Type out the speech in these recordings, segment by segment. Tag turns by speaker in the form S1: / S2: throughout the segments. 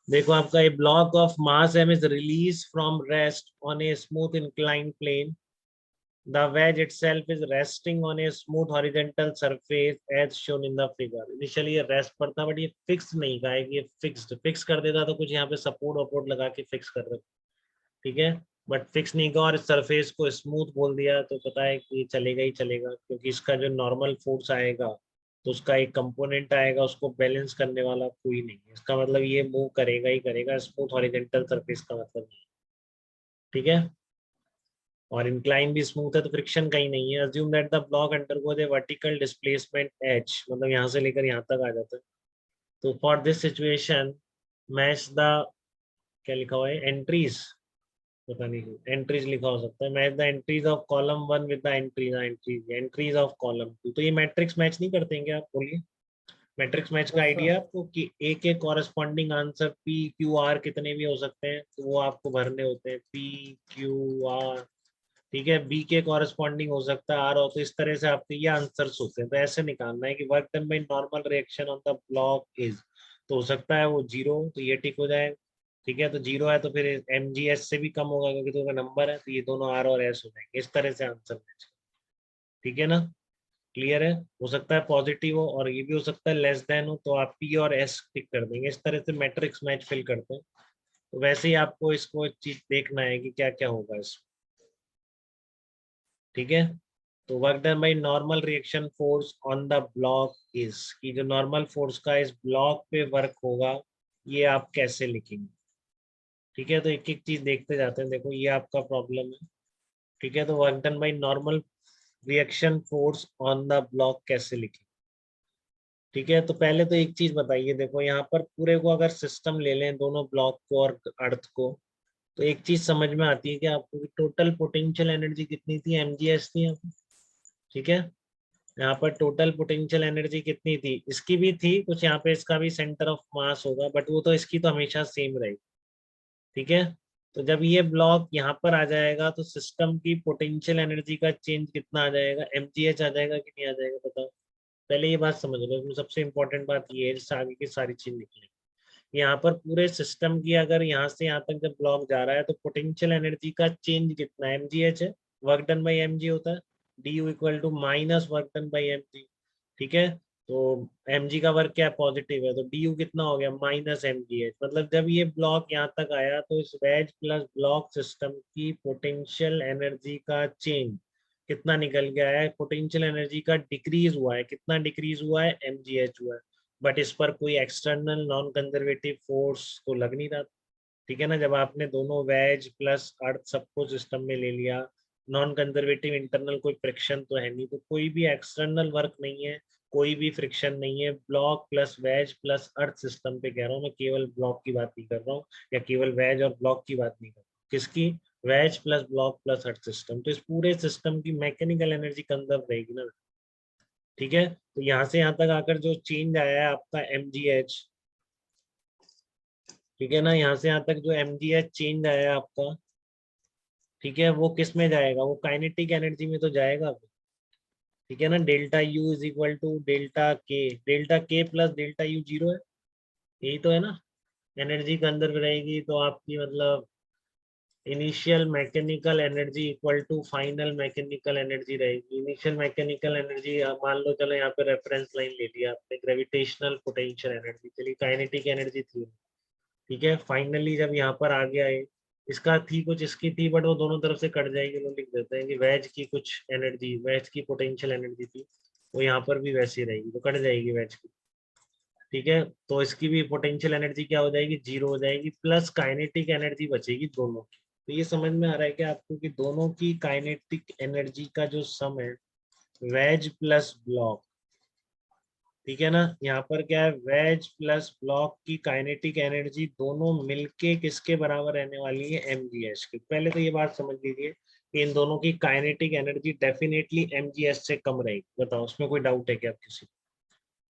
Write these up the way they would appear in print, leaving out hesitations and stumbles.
S1: देखो आपका a block of mass m is release from rest on a smooth inclined plane. The wedge itself is resting on a smooth horizontal surface as shown in the figure. Initially ये rest पर था, but ये fix नहीं का है कि ये fixed fix कर देता तो कुछ यहाँ पे सपोर्ट वपोर्ट लगा के फिक्स कर रहे. ठीक है. बट फिक्स नहीं का और सरफेस को स्मूथ बोल दिया तो पता है कि चलेगा ही चलेगा, क्योंकि इसका जो नॉर्मल फोर्स आएगा तो उसका एक कंपोनेंट आएगा, उसको बैलेंस करने वाला कोई नहीं है. इसका मतलब ये मूव करेगा ही करेगा, स्मूथ हॉरिजॉन्टल सरफेस का मतलब नहीं है. ठीक है. और इंक्लाइन भी स्मूथ है तो फ्रिक्शन कहीं नहीं है. Assume that the block undergoes A vertical displacement H, मतलब यहाँ से लेकर यहाँ तक आ जाता है. तो for this situation match the, क्या लिखा हुआ है, एंट्रीज, पता नहीं एंट्रीज लिखा हो सकता है. Match the entries of column one with the entries of column to. तो ये मैट्रिक्स मैच नहीं करते हैं क्या, आप बोलिए. मैट्रिक्स मैच का आइडिया आपको कि ए के corresponding answer P Q R कितने भी हो सकते हैं, तो वो आपको भरने होते हैं पी क्यू आर. ठीक है. बी के कॉरेस्पॉन्डिंग हो सकता है आर हो. तो इस तरह से आपके ये आंसर्स होते हैं. तो ऐसे निकालना है कि work done by normal reaction on the block is, तो हो सकता है वो जीरो, तो ये टिक हो जाए. ठीक है. तो जीरो है तो फिर एम जी एस से भी कम होगा क्योंकि तो नंबर है, तो ये दोनों आर और एस हो जाएंगे. इस तरह से आंसर मैच. ठीक है ना. क्लियर है. हो सकता है पॉजिटिव हो और ये भी हो सकता है लेस देन हो, तो आप पी और एस टिक कर देंगे. इस तरह से मैट्रिक्स मैच फिल करते हैं. तो वैसे ही आपको इसको चीज देखना है कि क्या क्या होगा इसमें. ठीक है. तो work done by normal reaction force on the block is, कि जो नॉर्मल फोर्स का इस ब्लॉक पे वर्क होगा ये आप कैसे लिखेंगे. ठीक है. तो एक एक चीज देखते जाते हैं. देखो ये आपका प्रॉब्लम है. ठीक है. तो work done by normal reaction force on the block कैसे लिखें. ठीक है. तो पहले तो एक चीज बताइए. देखो यहाँ पर पूरे को अगर सिस्टम ले लें, दोनों ब्लॉक को और अर्थ को, तो एक चीज समझ में आती है कि आपको टोटल पोटेंशियल एनर्जी कितनी थी, एमजीएस थी यहाँ पे. ठीक है. यहाँ पर टोटल पोटेंशियल एनर्जी कितनी थी, इसकी भी थी कुछ यहाँ पे, इसका भी सेंटर ऑफ मास होगा, बट वो तो इसकी तो हमेशा सेम रहेगी. ठीक है. तो जब ये ब्लॉक यहाँ पर आ जाएगा तो सिस्टम की पोटेंशियल एनर्जी का चेंज कितना आ जाएगा, एमजीएच आ जाएगा कि नहीं आ जाएगा, बताओ. पहले ये बात समझ लो. इसमें सबसे इंपॉर्टेंट बात ये है, इससे आगे की सारी चीज निकलेगी. यहाँ पर पूरे सिस्टम की अगर यहाँ से यहाँ तक जब ब्लॉक जा रहा है तो पोटेंशियल एनर्जी का चेंज कितना है, एमजीएच है. वर्क डन बाई एमजी होता है. D U equal to minus work done by MG. ठीक है. तो एमजी का वर्क क्या है, पॉजिटिव है, तो डी यू कितना हो गया, माइनस एमजीएच. मतलब जब ये ब्लॉक यहाँ तक आया तो इस वेज प्लस ब्लॉक सिस्टम की पोटेंशियल एनर्जी का चेंज कितना निकल गया है, पोटेंशियल एनर्जी का डिक्रीज हुआ है. कितना डिक्रीज हुआ है, एमजीएच हुआ है. बट इस पर कोई एक्सटर्नल नॉन कंजर्वेटिव फोर्स तो लग नहीं रहा. ठीक है ना. जब आपने दोनों वेज प्लस अर्थ सबको सिस्टम में ले लिया, नॉन कंजर्वेटिव इंटरनल कोई फ्रिक्शन तो है नहीं, तो कोई भी एक्सटर्नल वर्क नहीं है, कोई भी फ्रिक्शन नहीं है. Block plus wedge plus earth system पे कह रहा हूँ मैं, केवल ब्लॉक की बात नहीं कर रहा हूँ, या केवल वेज और ब्लॉक की बात नहीं कर रहा हूँ. किसकी, wedge plus block plus earth system. तो इस पूरे सिस्टम की मैकेनिकल एनर्जी कंजर्व रहेगी ना. ठीक है. तो यहाँ से यहाँ तक आकर जो चेंज आया है आपका एमजीएच, ठीक है ना, यहाँ से यहाँ तक जो एमजीएच चेंज आया है आपका, ठीक है, वो किस में जाएगा, वो काइनेटिक एनर्जी में तो जाएगा. ठीक है ना. Delta U is equal to delta K plus delta U zero है. यही तो है ना. एनर्जी के अंदर भी रहेगी तो आपकी मतलब initial mechanical energy equal to final mechanical energy रहेगी. इनिशियल मैकेनिकल एनर्जी मान लो, चलो यहाँ पे रेफरेंस लाइन ले लिया आपने, ग्रेविटेशनल पोटेंशियल एनर्जी, चलिए काइनेटिक एनर्जी थी. ठीक है. फाइनली जब यहाँ पर आ गया है, इसका थी कुछ, इसकी थी, बट वो दोनों तरफ से कट जाएगी. लोग लिख देते हैं कि वेज की कुछ एनर्जी, वेज की पोटेंशियल एनर्जी थी, वो यहाँ पर भी वैसी रहेगी, तो कट जाएगी वेज की. ठीक है. तो इसकी भी पोटेंशियल एनर्जी क्या हो जाएगी, जीरो हो जाएगी, प्लस काइनेटिक एनर्जी बचेगी दोनों की. तो ये समझ में आ रहा है कि आपको कि दोनों की काइनेटिक एनर्जी का जो सम है, वेज प्लस ब्लॉक, ठीक है ना, यहाँ पर क्या है, वेज प्लस ब्लॉक की काइनेटिक एनर्जी दोनों मिलके किसके बराबर रहने वाली है, एमजीएच के. पहले तो ये बात समझ लीजिए कि इन दोनों की काइनेटिक एनर्जी डेफिनेटली एमजीएच से कम रहेगी. बताओ, उसमें कोई डाउट है क्या किसी को.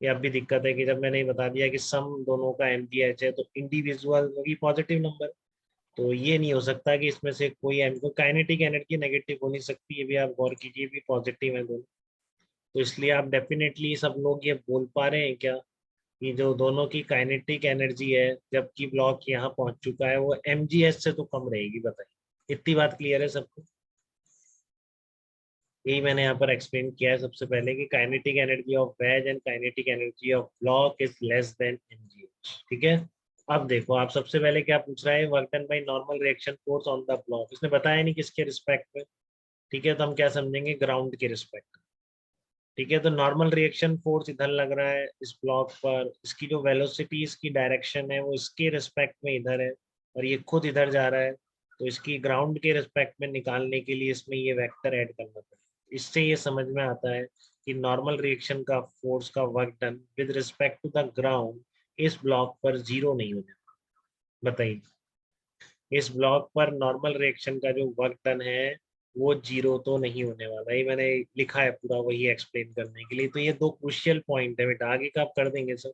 S1: ये अब भी दिक्कत है कि जब मैंने ये बता दिया कि सम दोनों का एमजीएच है तो इंडिविजुअल की पॉजिटिव नंबर, तो ये नहीं हो सकता कि इसमें से कोई काइनेटिक एनर्जी नेगेटिव हो नहीं सकती. ये भी आप गौर कीजिए, भी पॉजिटिव है दोनों. तो इसलिए आप डेफिनेटली सब लोग ये बोल पा रहे हैं क्या कि जो दोनों की काइनेटिक एनर्जी है जबकि ब्लॉक यहाँ पहुंच चुका है वो mgs से तो कम रहेगी, बताइए। इतनी बात क्लियर है सबको? यही मैंने यहाँ पर एक्सप्लेन किया है सबसे पहले कि kinetic energy of veg and kinetic energy of block is less then mgh। ठीक है, अब देखो आप सबसे पहले क्या पूछ रहा है, work done by normal reaction force on the block. इसने बताया नहीं किसके रिस्पेक्ट में। ठीक है, तो हम क्या समझेंगे, ग्राउंड के रिस्पेक्ट। ठीक है, तो नॉर्मल रिएक्शन फोर्स इधर लग रहा है इस ब्लॉक पर, इसकी जो वेलोसिटी, इसकी डायरेक्शन है वो इसके रिस्पेक्ट में इधर है, और ये खुद इधर जा रहा है। तो इसकी ग्राउंड के रिस्पेक्ट में निकालने के लिए इसमें ये वेक्टर ऐड करना पड़ेगा। इससे ये समझ में आता है कि नॉर्मल रिएक्शन का फोर्स का work done with respect to the ground इस ब्लॉक पर जीरो नहीं होने वाला। बताइए, इस ब्लॉक पर नॉर्मल रिएक्शन का जो वर्क डन है वो जीरो तो नहीं होने वाला। ये मैंने लिखा है पूरा वही एक्सप्लेन करने के लिए। तो ये दो क्रुशियल पॉइंट है बेटा, आगे का आप कर देंगे सब,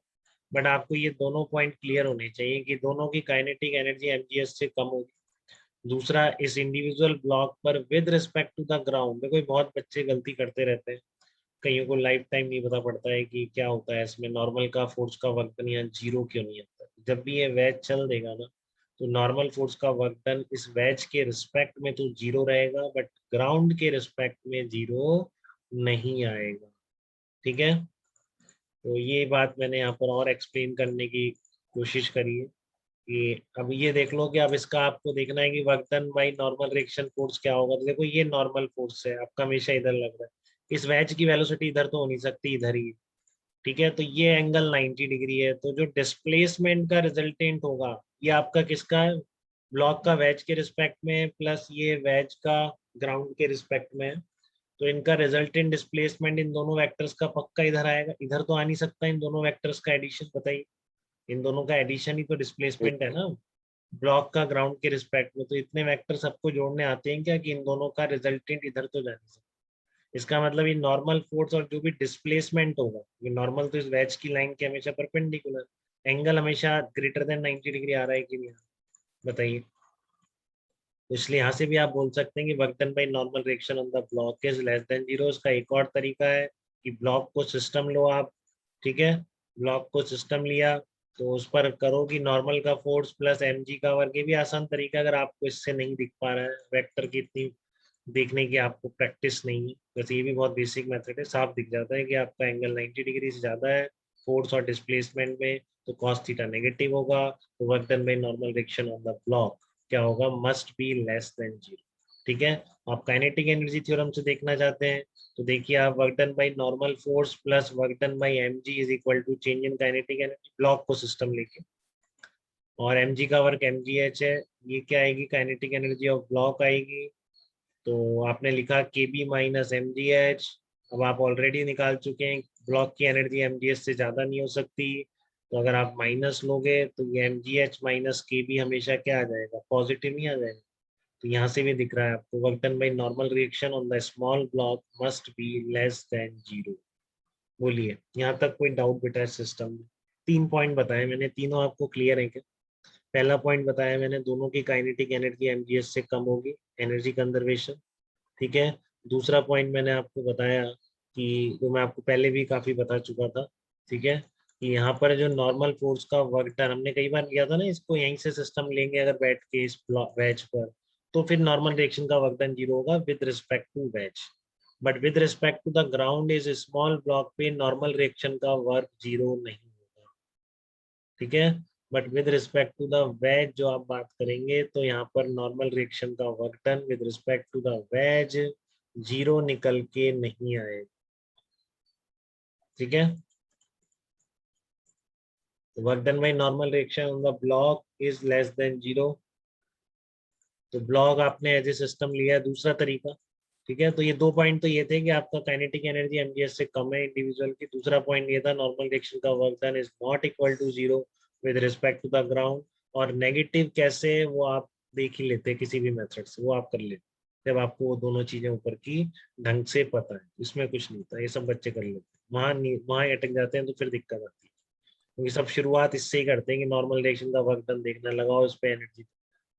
S1: बट आपको ये दोनों पॉइंट क्लियर होने चाहिए कि दोनों की काइनेटिक एनर्जी mgs से कम होगी। दूसरा, इस इंडिविजुअल ब्लॉक पर with respect to the ground, देखो बहुत बच्चे गलती करते रहते हैं, कईयों को लाइफ टाइम नहीं पता पड़ता है कि क्या होता है इसमें, नॉर्मल का फोर्स का वर्क डन यहाँ जीरो क्यों नहीं आता। जब भी ये वैज चल देगा ना, तो नॉर्मल फोर्स का वर्क डन इस वैज के रिस्पेक्ट में तो जीरो रहेगा, बट ग्राउंड के रिस्पेक्ट में जीरो नहीं आएगा। ठीक है, तो ये बात मैंने यहाँ पर और एक्सप्लेन करने की कोशिश करी है कि अब ये देख लो कि अब इसका आपको देखना है कि work done by normal reaction force क्या होगा। तो देखो ये नॉर्मल फोर्स है आपका, हमेशा इधर लग रहा है, इस वैज की वेलोसिटी इधर तो हो नहीं सकती, इधर ही। ठीक है, तो ये एंगल 90 डिग्री है, तो जो डिस्प्लेसमेंट का रिजल्टेंट होगा ये आपका किसका है, ब्लॉक का वैज के रिस्पेक्ट में प्लस ये वैज का ग्राउंड के रिस्पेक्ट में है। तो इनका रिजल्टेंट डिस्प्लेसमेंट इन दोनों वेक्टर्स का पक्का इधर आएगा, इधर तो आ नहीं सकता इन दोनों वेक्टर्स का एडिशन। बताइए, इन दोनों का एडिशन ही तो डिस्प्लेसमेंट है ना ब्लॉक का ग्राउंड के रिस्पेक्ट में। तो इतने वेक्टर सबको जोड़ने आते हैं क्या कि इन दोनों का रिजल्टेंट इधर तो जा नहीं सकता। इसका मतलब ये नॉर्मल फोर्स और जो भी डिस्प्लेसमेंट होगा, ये नॉर्मल तो इस वैज की लाइन के हमेशा परपेंडिकुलर, एंगल हमेशा ग्रेटर देन 90 डिग्री आ रहा है कि नहीं आ रहा? बताइए। तो इसलिए यहाँ से भी आप बोल सकते हैं कि work done by normal reaction on the block is less than zero. इसका एक और तरीका है कि ब्लॉक को सिस्टम लो आप। ठीक है, ब्लॉक को सिस्टम लिया तो उस पर करो कि नॉर्मल का फोर्स प्लस mg का वर्ग। ये भी आसान तरीका, अगर आपको इससे नहीं दिख पा रहा है, वेक्टर की इतनी देखने की आपको प्रैक्टिस नहीं है, वैसे ये भी बहुत बेसिक मेथड है, साफ दिख जाता है कि आपका एंगल 90 डिग्री से ज़्यादा है फोर्स और डिस्प्लेसमेंट में, तो कॉस थीटा नेगेटिव होगा। तो work done by normal reaction on the block क्या होगा, must be less than zero. ठीक है, आप काइनेटिक एनर्जी थ्योरम से देखना चाहते हैं तो देखिए, आप work done by normal force plus work done by mg is equal to change in kinetic energy, block को सिस्टम लेके, और mg का वर्क mgh है, ये क्या आएगी, काइनेटिक एनर्जी ऑफ ब्लॉक आएगी। तो आपने लिखा K B minus M G H. अब आप ऑलरेडी निकाल चुके हैं ब्लॉक की एनर्जी एम जी एच से ज़्यादा नहीं हो सकती, तो अगर आप माइनस लोगे तो ये एम जी एच माइनस के बी हमेशा क्या आ जाएगा, पॉजिटिव ही आ जाएगा। तो यहाँ से भी दिख रहा है आपको, work done by normal reaction on the small block must be less than zero. बोलिए, यहाँ तक कोई डाउट बेटा है सिस्टम में? तीन पॉइंट बताए मैंने, तीनों आपको क्लियर है क्या? पहला पॉइंट बताया मैंने, दोनों की काइनेटिक एनर्जी एमजीएस से कम होगी, एनर्जी कंजर्वेशन। ठीक है, दूसरा पॉइंट मैंने आपको बताया कि जो मैं आपको पहले भी काफी बता चुका था। ठीक है, कि यहाँ पर जो नॉर्मल फोर्स का वर्क डन हमने कई बार किया था ना, इसको यहीं से सिस्टम लेंगे अगर बैठ के इस वेज पर, तो फिर नॉर्मल रिएक्शन का वर्क डन जीरो होगा with respect to wedge, but with respect to the ground is small block पे नॉर्मल रिएक्शन का वर्क जीरो नहीं होगा। ठीक है, but with respect to the wedge जो आप बात करेंगे तो यहाँ पर नॉर्मल रिएक्शन का work done with respect to the wedge zero निकल के नहीं आए। ठीक है, work done by normal reaction on the block is less than zero. तो ब्लॉक आपने एज ए सिस्टम लिया, दूसरा तरीका। ठीक है, तो ये दो पॉइंट तो ये थे कि आपका काइनेटिक एनर्जी एमजीएस से कम है इंडिविजुअल की, दूसरा पॉइंट ये था नॉर्मल रिएक्शन का work done is not equal to zero with respect to the ground. और नेगेटिव कैसे, वो आप देख ही लेते किसी भी मेथड से, वो आप कर लेते जब आपको वो दोनों चीजें ऊपर की ढंग से पता है, इसमें कुछ नहीं था, ये सब बच्चे कर लेते हैं, वहां नहीं, वहां अटक जाते हैं तो फिर दिक्कत आती है, क्योंकि सब शुरुआत इससे ही करते हैं कि नॉर्मल रिएक्शन का वर्क डन देखना, लगाओ उस पर एनर्जी।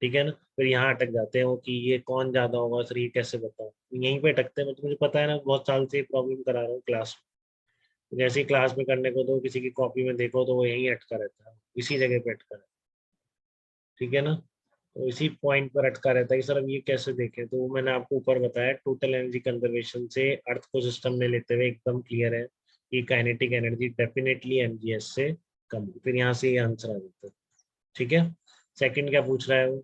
S1: ठीक है ना, फिर यहाँ अटक जाते हैं वो कि ये कौन ज्यादा होगा सर, ये कैसे बताओ, यहीं पे अटकते हैं। मतलब मुझे पता है ना, बहुत साल से प्रॉब्लम करा रहा हूँ क्लास में, जैसे क्लास में करने को तो किसी की कॉपी में देखो तो वो यहीं अटका रहता है, इसी जगह पे अटका रहता है, ठीक है ना। तो इसी पॉइंट पर अटका रहता है कि सर अब ये कैसे देखें, तो वो मैंने आपको ऊपर बताया, टोटल एनर्जी कंजर्वेशन से अर्थ को सिस्टम में लेते हुए एकदम क्लियर है कि काइनेटिक एनर्जी डेफिनेटली एमजीएस से कम है। फिर यहाँ से ये आंसर आ जाता है, ठीक है। सेकंड क्या पूछ रहा है वो,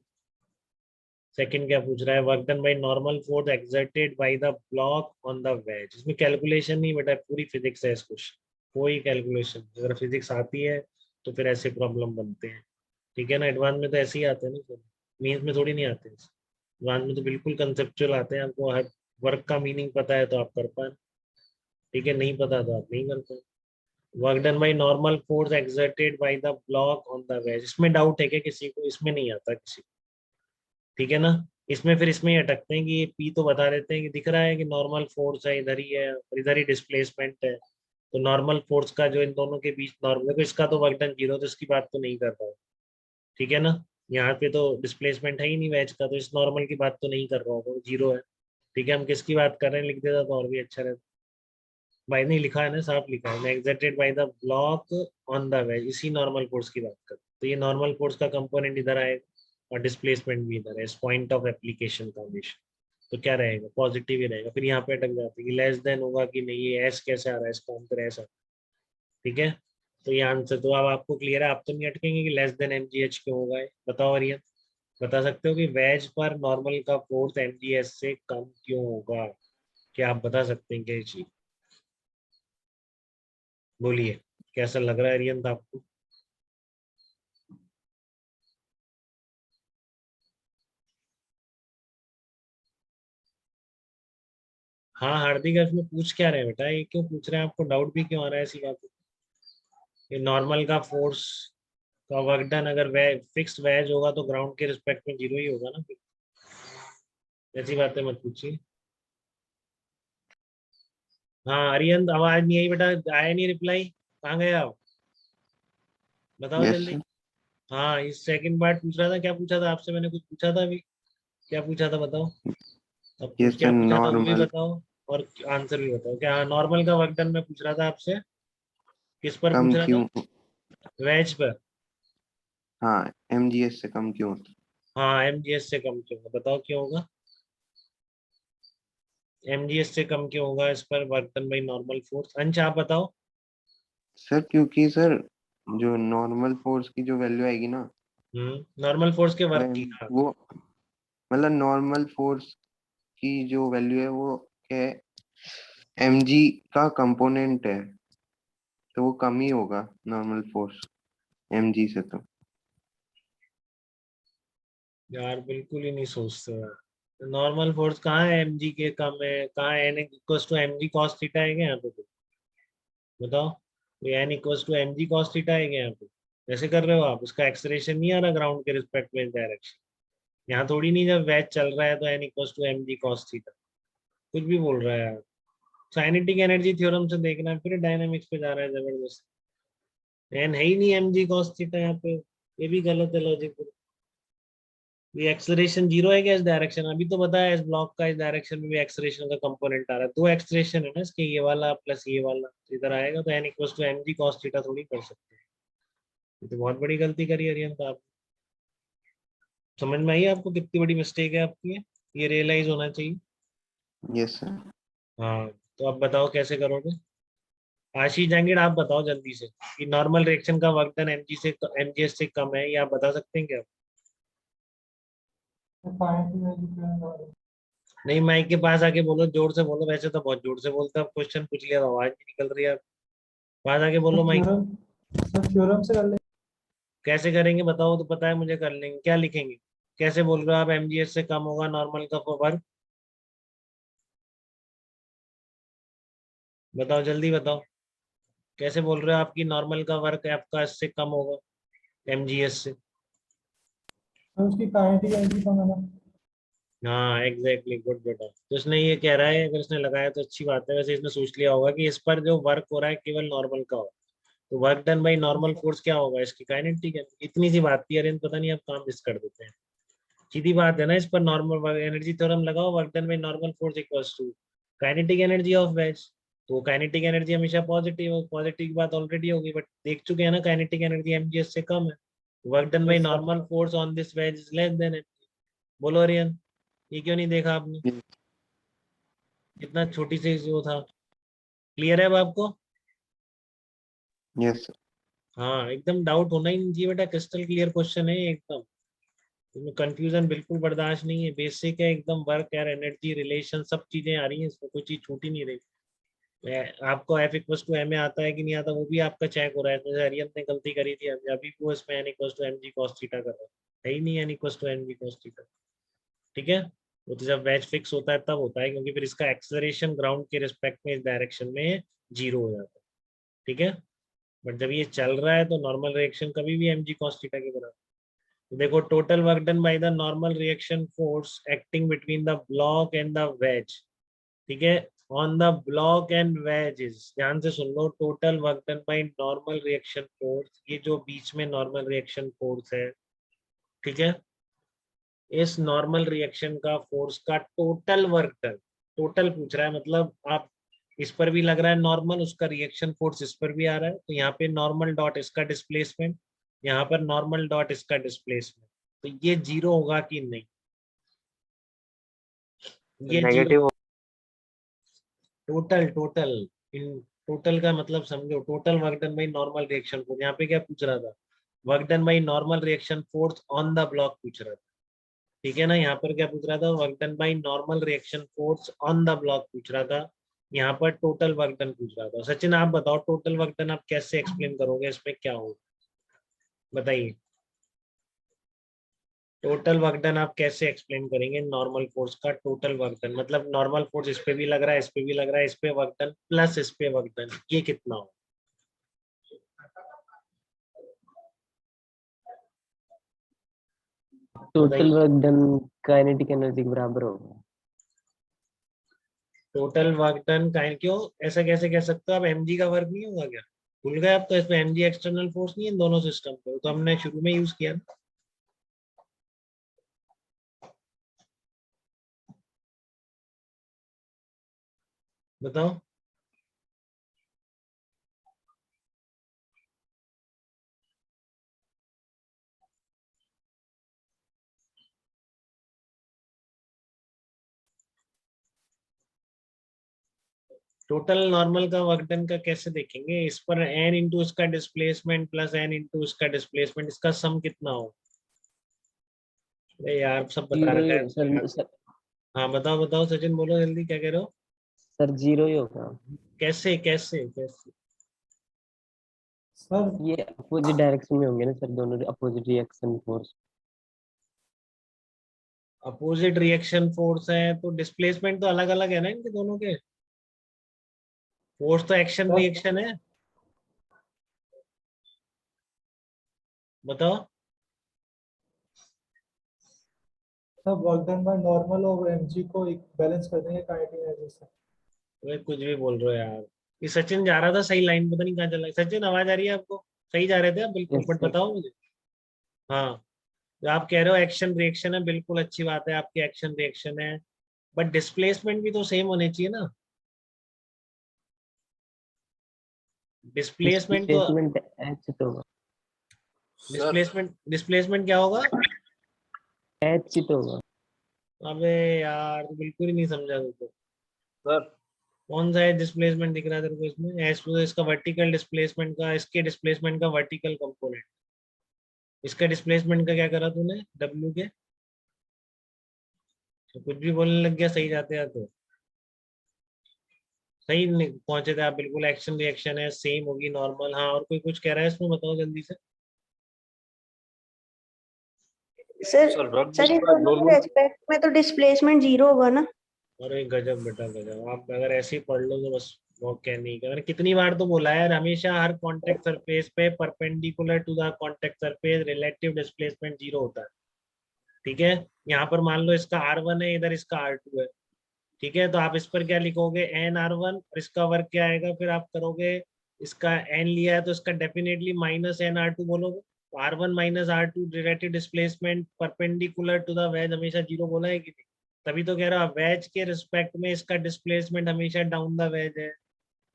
S1: सेकंड क्या पूछ रहा है, work done by normal force exerted by the block on the ways. इसमें कैलकुलेशन नहीं बेटा, पूरी फिजिक्स है इस क्वेश्चन, कोई कैलकुलेशन, अगर फिजिक्स आती है तो फिर ऐसे प्रॉब्लम बनते हैं, ठीक है ना। एडवांस में तो ऐसे ही आते हैं ना, मीन्स में थोड़ी नहीं आते, एडवांस में तो बिल्कुल कंसेप्चुअल आते हैं, आपको हर वर्क का मीनिंग पता है तो आप कर पाए, ठीक है, नहीं पता तो आप नहीं कर पाए। Work done by normal force exerted by the block on the ways, इसमें डाउट है क्या किसी को, इसमें नहीं आता किसी को, ठीक है ना। इसमें फिर इसमें ही अटकते हैं कि ये पी तो बता देते हैं कि दिख रहा है कि नॉर्मल फोर्स है, इधर ही है और इधर ही डिस्प्लेसमेंट है, तो नॉर्मल फोर्स का जो इन दोनों के बीच नॉर्मल, देखो इसका तो वर्क डन जीरो, तो इसकी बात तो नहीं कर रहा हूँ, ठीक है ना। यहाँ पे तो डिस्प्लेसमेंट है ही नहीं वेज का, तो इस नॉर्मल की बात तो नहीं कर रहा हूँ, तो जीरो है, ठीक है। हम किसकी बात कर रहे हैं लिख देता तो और भी अच्छा रहता, भाई नहीं लिखा है ना, साफ लिखा है, exerted by the block on the ways, इसी नॉर्मल फोर्स की बात कर, तो ये नॉर्मल फोर्स का कंपोनेंट इधर आएगा और डिस्प्लेसमेंट भी इधर है, इस पॉइंट ऑफ एप्लीकेशन का हमेशा, तो क्या रहेगा, पॉजिटिव ही रहेगा। फिर यहाँ पे अटक जाते हैं कि लेस देन होगा कि नहीं, ये एस कैसे आ रहा है, इसका आंसर ऐसा, ठीक है। तो ये आंसर तो अब आपको क्लियर है, आप तो नहीं अटकेंगे कि लेस देन एमजीएच क्यों होगा, बताओ अरियन, बता सकते हो कि वेज पर नॉर्मल का फोर्स एमजीएस से कम क्यों होगा, क्या आप बता सकते हैं क्या ये चीज, बोलिए, कैसा लग रहा है अरियन आपको। हाँ हार्दिक, इसमें पूछ क्या रहे हैं बेटा, ये क्यों पूछ रहे हैं, आपको डाउट भी क्यों आ रहा है ऐसी बात पे? ये नॉर्मल का फोर्स का वर्क डन अगर वे फिक्स्ड वेज होगा तो ग्राउंड के रिस्पेक्ट में जीरो ही होगा ना फिर, ऐसी बातें मत पूछिए। हाँ अरियन, आवाज नहीं आई बेटा, आया नहीं रिप्लाई, कहाँ गए आप, बताओ
S2: यस
S1: जल्दी।
S2: सर।
S1: हाँ इस सेकंड पार्ट पूछ रहा था, क्या पूछा था आपसे, मैंने कुछ पूछा था अभी, क्या पूछा था बताओ, अब
S2: यस
S1: कुछ क्या
S2: सर
S1: पूछा था वो भी
S2: नॉर्मल
S1: बताओ, और आंसर भी बताओ। क्या नॉर्मल का वर्क डन में पूछ रहा था आपसे, किस पर पूछ
S2: कम
S1: रहा था,
S2: क्यों।
S1: वेज पर।
S2: हाँ, एमजीएस से कम क्यों होता
S1: हाँ एमजीएस से कम क्यों होगा, बताओ क्यों होगा, एमजीएस से कम क्यों होगा इस पर work done by normal force, अंश आप बताओ।
S2: सर? क्योंकि सर जो नॉर्मल फोर्स की जो वैल्यू आएगी ना,
S1: नॉर्मल फोर्स के वर्क की, हाँ।
S2: वो मतलब नॉर्मल फोर्स की जो वैल्यू है वो क्या है, एमजी का कंपोनेंट है, तो वो कम ही होगा नॉर्मल फोर्स एमजी से तो।
S1: यार बिल्कुल ही नहीं सोचते यार, नॉर्मल फोर्स कहाँ है एमजी के कम है, कहाँ N equals to MG cos theta है क्या यहाँ पे तो, बताओ, ये N equals to MG cos theta है क्या यहाँ पे, ऐसे कर रहे हो आप, उसका एक्सलेशन नहीं आ रहा ग्राउंड के रिस्पेक्ट में डायरेक्शन, यहाँ थोड़ी नहीं, जब वेज चल रहा है तो N equals to MG cos theta, कुछ भी बोल रहा है यार, काइनेटिक एनर्जी थ्योरम से देखना है, फिर डायनामिक्स पे जा रहा है जबरदस्त, एन है ही नहीं एमजी कॉस थीटा यहाँ पे, ये भी गलत है लॉजिक। ये एक्सलेरेशन जीरो है क्या इस डायरेक्शन, अभी तो बताया इस ब्लॉक का इस डायरेक्शन में भी एक्सलेरेशन का कंपोनेंट आ रहा है, दो एक्सलेरेशन है ना इसके, ये वाला प्लस ये वाला, तो इधर आएगा तो N equals to M G cos theta थोड़ी कर सकते हैं, ये तो बहुत बड़ी गलती करी अरियन, तो आप समझ में आई आपको कितनी बड़ी मिस्टेक है आपकी ये रियलाइज होना चाहिए।
S2: Yes sir.
S1: हाँ, तो अब बताओ कैसे करोगे, आशीष जाएंगे आप बताओ जल्दी से कि नॉर्मल रिएक्शन का वर्क डन एमजी से एमजीएस से कम है, ये आप बता सकते हैं क्या, नहीं माइक के पास आके बोलो, जोर से बोलो, वैसे तो बहुत जोर से बोलते हो, क्वेश्चन पूछ लिया तो आवाज नहीं निकल रही है, पास आके बोलो माइक।
S3: थ्योरम, सर थ्योरम से कर ले।
S1: कैसे करेंगे बताओ, तो पता है मुझे, कर लेंगे, क्या लिखेंगे, कैसे बोल रहे हो आप एमजीएस से कम होगा नॉर्मल का वर्क, बताओ जल्दी बताओ, कैसे बोल रहे हो आपकी नॉर्मल का वर्क आपका इससे कम होगा एमजीएस से।
S3: तो उसकी काइनेटिक एनर्जी कम है ना।
S1: हाँ एग्जैक्टली, गुड बेटा, तो इसने ये कह रहा है, अगर इसने लगाया तो अच्छी बात है, वैसे इसने सोच लिया होगा कि इस पर जो वर्क हो रहा है केवल नॉर्मल का हो, तो work done by normal force क्या होगा इसकी काइनेटिक है, इतनी सी बात थी अरे, पता नहीं आप काम मिस कर देते हैं, सीधी बात है ना, इस पर नॉर्मल एनर्जी थ्योरम लगाओ, work done by normal force equals to kinetic energy of wedge, तो काइनेटिक एनर्जी हमेशा पॉजिटिव है, पॉजिटिव की बात ऑलरेडी होगी, बट देख चुके हैं ना काइनेटिक एनर्जी एमजीएस से कम है। Work done by
S3: Yes, sir.
S1: Normal force on this wedge is less than MG. बोलो अरियन, ये क्यों नहीं देखा आपने? कितना छोटी सी वो था। क्लियर है अब आपको?
S2: Yes sir.
S1: हाँ, एकदम डाउट होना ही नहीं चाहिए बेटा, क्रिस्टल क्लियर क्वेश्चन है एकदम, इसमें कंफ्यूजन बिल्कुल बर्दाश्त नहीं है, बेसिक है एकदम, वर्क यार एनर्जी रिलेशन सब चीजें आ रही हैं इसमें, कोई चीज छूटी नहीं रही। आपको F equals to M A आता है कि नहीं आता वो भी आपका चेक हो रहा है, जैसे अरियन ने गलती करी थी अभी भी वो इसमें N equals to M G cos theta कर रहा है ही नहीं, N equals to M G cos theta. ठीक है, वो तो जब वेज फिक्स होता है तब होता है, क्योंकि फिर इसका एक्सेलरेशन ग्राउंड के रिस्पेक्ट में इस डायरेक्शन में जीरो हो जाता है। ठीक है, बट जब ये चल रहा है तो नॉर्मल रिएक्शन कभी भी एम जी कॉस थीटा के बराबर। देखो, total work done by the normal reaction force acting between the block and the wedge, ठीक है, on the block and wedges, ध्यान से सुन लो, total work done by normal reaction force, ये जो बीच में नॉर्मल रिएक्शन फोर्स है, ठीक है, इस नॉर्मल रिएक्शन का फोर्स का टोटल वर्क डन, टोटल पूछ रहा है, मतलब आप इस पर भी लग रहा है नॉर्मल, उसका रिएक्शन फोर्स इस पर भी आ रहा है, तो यहाँ पे नॉर्मल डॉट इसका डिस्प्लेसमेंट, यहाँ पर नॉर्मल डॉट इसका डिस्प्लेसमेंट, तो ये जीरो होगा कि नहीं? ये zero.
S2: Negative.
S1: Total total in total का मतलब समझो, total work done by normal reaction force, यहाँ पे क्या पूछ रहा था? Work done by normal reaction force on the block पूछ रहा था, ठीक है ना, यहाँ पर क्या पूछ रहा था? Work done by normal reaction force on the block पूछ रहा था, यहाँ पर टोटल वर्क डन पूछ रहा था। सचिन आप बताओ, टोटल वर्क डन आप कैसे एक्सप्लेन करोगे, इसमें क्या होगा बताइए? टोटल वर्क डन आप कैसे एक्सप्लेन करेंगे? नॉर्मल फोर्स का टोटल वर्क डन मतलब नॉर्मल फोर्स इस पे भी लग रहा है, इस पे भी लग रहा है, इस पे वर्क डन प्लस इस पे वर्क डन, ये कितना हो?
S4: टोटल
S1: बताइए।
S4: वर्क डन काइनेटिक एनर्जी के बराबर होगा।
S1: टोटल वर्क डन काइन, क्यों ऐसा कैसे कह सकते हो आप? एमजी का वर्क नहीं होगा क्या? भूल गए आप? तो इसमें एमजी एक्सटर्नल फोर्स नहीं है इन दोनों सिस्टम पे, तो हमने शुरू में यूज किया ना। बताओ। टोटल नॉर्मल का वर्क डन का कैसे देखेंगे? इस पर एन इंटू इसका डिस्प्लेसमेंट प्लस एन इंटू इसका डिस्प्लेसमेंट, इसका सम कितना हो? अरे यार सब बता
S4: जीरो
S1: रखा
S4: ही
S1: है
S4: सर,
S1: यार। हाँ बताओ बताओ सचिन, बोलो जल्दी, क्या कह रहे हो?
S4: सर जीरो ही होगा।
S1: कैसे कैसे कैसे?
S3: सर
S4: ये अपोजिट डायरेक्शन में होंगे ना सर, दोनों opposite reaction force.
S1: Opposite reaction force है तो डिस्प्लेसमेंट तो अलग अलग है ना इनके दोनों के, फोर्स तो एक्शन
S3: सर
S1: रिएक्शन है। बताओ।
S3: Sir work done by normal और एमजी को एक बैलेंस कर देंगे काइनेटिक एनर्जी से।
S1: वे कुछ भी बोल रहे हो यार। ये सचिन जा रहा था सही लाइन, पता नहीं कहाँ चला गया। सचिन आवाज आ रही है आपको? सही जा रहे थे आप बिल्कुल,
S4: यस
S1: बट
S4: सर।
S1: बताओ मुझे। हाँ, तो आप कह रहे हो एक्शन रिएक्शन है, बिल्कुल अच्छी बात है, आपकी एक्शन रिएक्शन है, बट डिस्प्लेसमेंट भी तो सेम होने चाहिए ना। डिस्प्लेसमेंट तो
S4: डिस्प्लेसमेंट एच तो होगा।
S1: डिस्प्लेसमेंट क्या होगा?
S4: एच तो होगा।
S1: अबे यार, तो बिल्कुल ही नहीं समझा तू तो। कौन सा है डिस्प्लेसमेंट दिख रहा है तेरे को इसमें? एस तो इसका वर्टिकल डिस्प्लेसमेंट का, इसके डिस्प्लेसमेंट का वर्टिकल कंपोनेंट, इसका डिस्प्लेसमेंट का क्या करा तूने डब्ल्यू के? तो कुछ भी बोलने लग गया सही जाते हैं तो। सही पहुंचे थे आप बिल्कुल, एक्शन रिएक्शन है, सेम होगी नॉर्मल। हाँ, और कोई कुछ कह रहा है इसमें, बताओ जल्दी से।
S5: सर सर इन दोनों के रेस्पेक्ट में तो डिस्प्लेसमेंट जीरो होगा ना।
S1: अरे गजब बेटा गजब, आप अगर ऐसे ही पढ़ लो तो बस वो क्या नहीं कर, कितनी बार तो बोला है यार, हमेशा हर कॉन्टेक्ट सरफेस पे perpendicular to the contact surface relative displacement zero होता है। ठीक है, यहाँ पर मान लो इसका R1 है, इधर इसका R2 है, ठीक है, तो आप इस पर क्या लिखोगे? एन R1, और इसका वर्क क्या आएगा फिर आप करोगे? इसका एन लिया है तो इसका डेफिनेटली माइनस एन R2 बोलोगे, तो R1 minus R2 relative displacement perpendicular to the wedge हमेशा जीरो बोला है कि नहीं? तभी तो कह रहा वेज के रिस्पेक्ट में इसका डिस्प्लेसमेंट हमेशा डाउन द वेज है।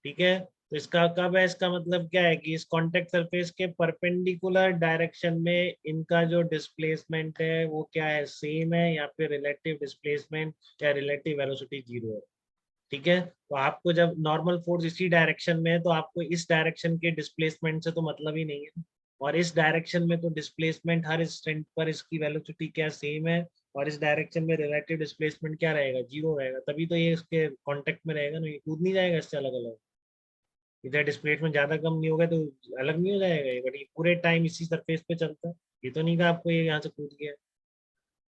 S1: ठीक है, तो इसका कब है, इसका मतलब क्या है कि इस कॉन्टेक्ट सरफेस के परपेंडिकुलर डायरेक्शन में इनका जो डिस्प्लेसमेंट है वो क्या है, सेम है, या फिर रिलेटिव डिस्प्लेसमेंट या रिलेटिव वेलोसिटी 0 है। ठीक है, तो आपको जब नॉर्मल फोर्स इसी डायरेक्शन में है तो आपको इस डायरेक्शन के डिस्प्लेसमेंट से तो मतलब ही नहीं है, और इस डायरेक्शन में तो डिस्प्लेसमेंट हर इंस्टेंट पर इसकी वेलोसिटी क्या सेम है, और इस डायरेक्शन में रिलेटिव डिस्प्लेसमेंट क्या रहेगा, 0 रहेगा, तभी तो ये इसके कांटेक्ट में रहेगा ना, ये कूद नहीं जाएगा इससे अलग अलग। इधर डिस्प्लेसमेंट ज्यादा कम नहीं होगा तो अलग नहीं हो जाएगा ये, बट ये पूरे टाइम इसी सरफेस पे चलता है, ये तो नहीं कहा आपको ये यहाँ से कूद गया।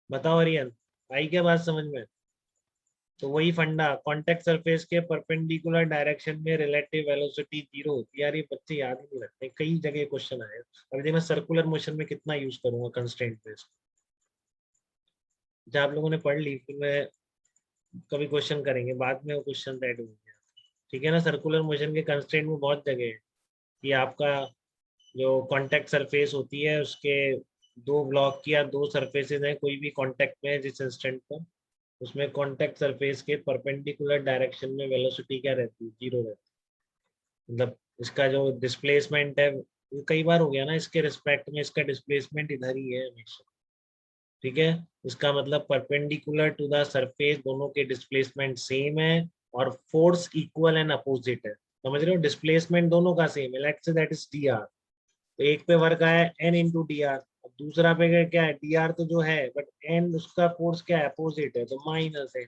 S1: बताओ अरियन, आई क्या बात समझ में? तो वही फंडा, कांटेक्ट सरफेस के परपेंडिकुलर डायरेक्शन में रिलेटिव वेलोसिटी 0 होती है। यार ये बच्चे याद ही नहीं रखते, कई जगह क्वेश्चन आए। अभी देखो मैं सर्कुलर मोशन में कितना यूज करूंगा कंस्ट्रेंट पे, जब आप लोगों ने पढ़ ली फिर मैं कभी क्वेश्चन करेंगे बाद में, वो क्वेश्चन ऐड होंगे। ठीक है ना, सर्कुलर मोशन के कंस्ट्रेंट में बहुत जगह है कि आपका जो कांटेक्ट सरफेस होती है उसके दो ब्लॉक की या दो सरफेसेस हैं, कोई भी कांटेक्ट में है जिस इंस्टेंट पर, उसमें कांटेक्ट सरफेस के परपेंडिकुलर डायरेक्शन में वेलोसिटी क्या रहती है, 0 रहती है। मतलब इसका जो डिस्प्लेसमेंट है, ये कई बार हो गया ना, इसके रिस्पेक्ट में इसका डिस्प्लेसमेंट इधर ही है हमेशा। ठीक है, इसका मतलब परपेंडिकुलर टू द सरफेस दोनों के डिस्प्लेसमेंट सेम है और फोर्स इक्वल एंड अपोजिट है। समझ रहे हो, डिस्प्लेसमेंट दोनों का सेम है, let's say that is D R, तो एक पे वर्क आया एन इंटू डी आर, दूसरा पे क्या है डी आर तो जो है, बट एन उसका फोर्स क्या है, अपोजिट है, तो माइनस है,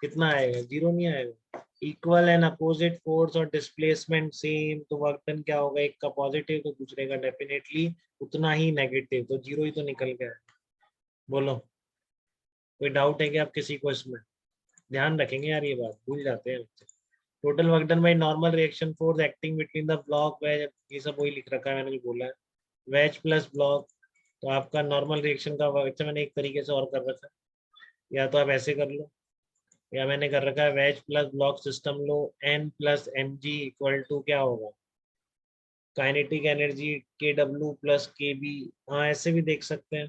S1: कितना आएगा, 0 नहीं आएगा। इक्वल एंड अपोजिट फोर्स और डिस्प्लेसमेंट सेम, तो वर्क डन क्या होगा, एक का पॉजिटिव तो दूसरे का डेफिनेटली उतना ही नेगेटिव, तो 0 ही तो निकल गया। बोलो, कोई डाउट है कि आप किसी को इसमें? ध्यान रखेंगे यार, ये बात भूल जाते हैं बच्चे। Total work done by normal reaction force acting between the block wedge, ये सब वही लिख रखा है, मैंने भी बोला है, वेज प्लस ब्लॉक। तो आपका नॉर्मल रिएक्शन का वर्क, मैंने एक तरीके से और कर रखा है, या तो आप ऐसे कर लो, या मैंने कर रखा है वेज प्लस ब्लॉक सिस्टम लो, N plus M G equal to क्या होगा, kinetic energy K W plus K B. हाँ ऐसे भी देख सकते हैं।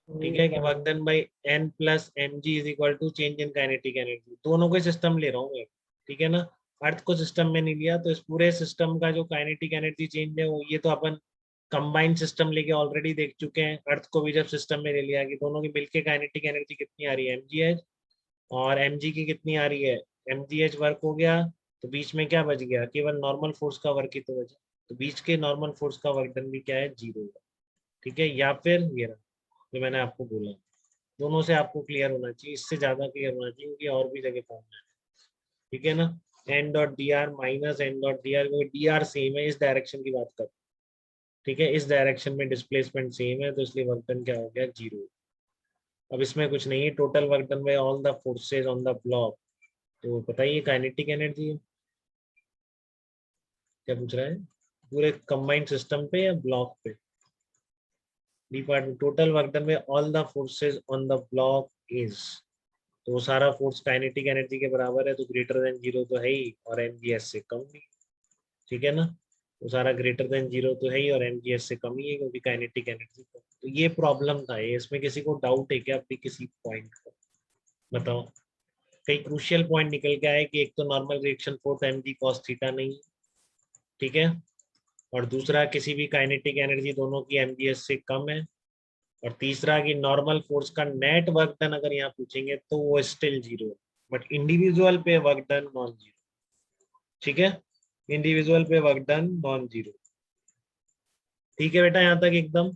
S1: ठीक है, कि work done by N plus M G is equal to change in kinetic energy, दोनों को सिस्टम ले रहा हूँ मैं। ठीक है ना, अर्थ को सिस्टम में नहीं लिया, तो इस पूरे सिस्टम का जो काइनेटिक एनर्जी चेंज है वो, ये तो अपन कंबाइंड सिस्टम लेके ऑलरेडी देख चुके हैं। अर्थ को भी जब सिस्टम में ले लिया कि दोनों की मिलके काइनेटिक एनर्जी कितनी आ रही है, mgh, और mg की कितनी आ रही है, mgh वर्क हो गया, तो बीच में क्या बच गया, केवल नॉर्मल फोर्स का वर्क ही तो बचा, तो बीच के नॉर्मल फोर्स का वर्क डन भी क्या है, 0 है। ठीक है, या फिर ये रहा जो मैंने आपको बोला, दोनों से आपको क्लियर होना चाहिए, इससे ज्यादा क्लियर होना चाहिए क्योंकि और भी जगह पहुंचना है। ठीक है ना, N dot D R minus N dot D R, D R same है, इस डायरेक्शन की बात कर। ठीक है, इस डायरेक्शन में डिस्प्लेसमेंट सेम है, तो इसलिए वर्क डन क्या हो गया, 0। अब इसमें कुछ नहीं है, total work done bye all the forces on the block, तो बताइए काइनेटिक एनर्जी क्या पूछ रहा है, पूरे कंबाइंड सिस्टम पे या ब्लॉक पे? D part, total work done bye all the forces on the block is, तो वो सारा फोर्स काइनेटिक एनर्जी के बराबर है, तो ग्रेटर देन 0 तो है ही, और mgs से कम नहीं। ठीक है ना, वो सारा ग्रेटर देन 0 तो है ही और mgs से कम ही है, क्योंकि काइनेटिक एनर्जी। तो ये प्रॉब्लम था, ये इसमें किसी को डाउट है क्या अपनी किसी पॉइंट का? बताओ, कई क्रूशियल पॉइंट निकल के आए कि एक तो normal reaction force mg cos theta नहीं है, ठीक है, और दूसरा किसी भी काइनेटिक एनर्जी दोनों की mgs से कम है, और तीसरा कि नॉर्मल फोर्स का नेट वर्क डन अगर यहाँ पूछेंगे तो वो स्टिल 0 है, बट इंडिविजुअल पे वर्क डन नॉन 0। ठीक है, इंडिविजुअल पे वर्क डन नॉन 0। ठीक है बेटा, यहाँ तक एकदम?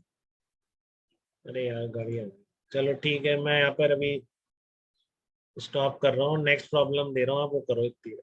S1: अरे यार गाड़ी आ गई। चलो ठीक है, मैं यहाँ पर अभी स्टॉप कर रहा हूँ, नेक्स्ट प्रॉब्लम दे रहा हूँ, आप वो करो इतनी।